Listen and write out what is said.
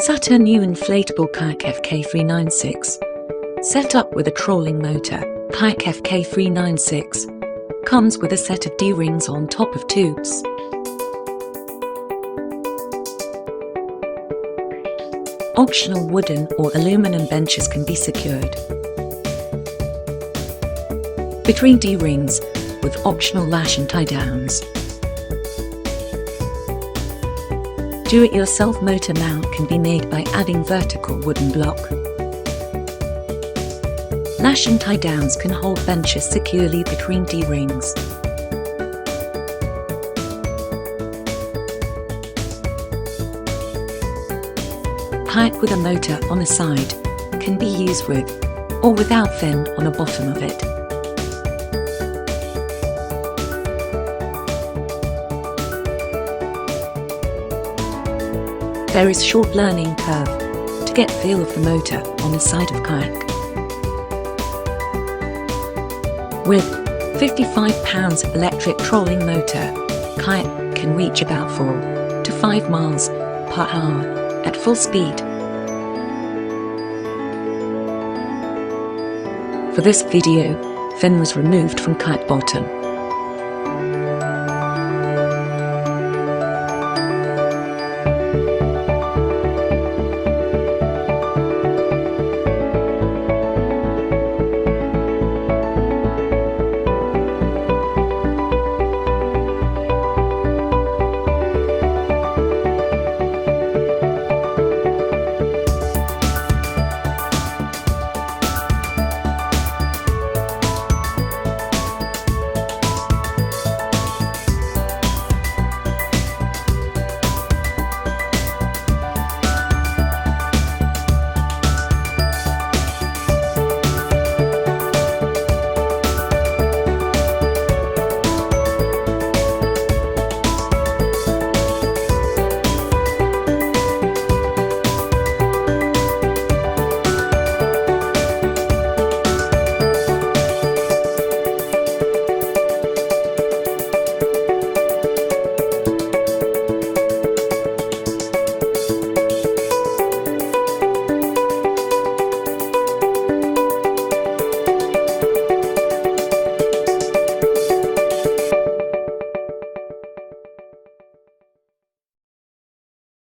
Saturn new inflatable Kayak FK396. Set up with a trolling motor, Kayak FK396 comes with a set of D-rings on top of tubes. Optional wooden or aluminum benches can be secured between D-rings with optional lashing tie-downs. Do-it-yourself motor mount can be made by adding vertical wooden block. Lashing tie-downs can hold benches securely between D-rings. Kayak with a motor on the side can be used with or without fin on the bottom of it. There is short learning curve to get feel of the motor on the side of kayak. With 55 pounds electric trolling motor, kayak can reach about 4 to 5 miles per hour at full speed. For this video, fin was removed from kayak bottom.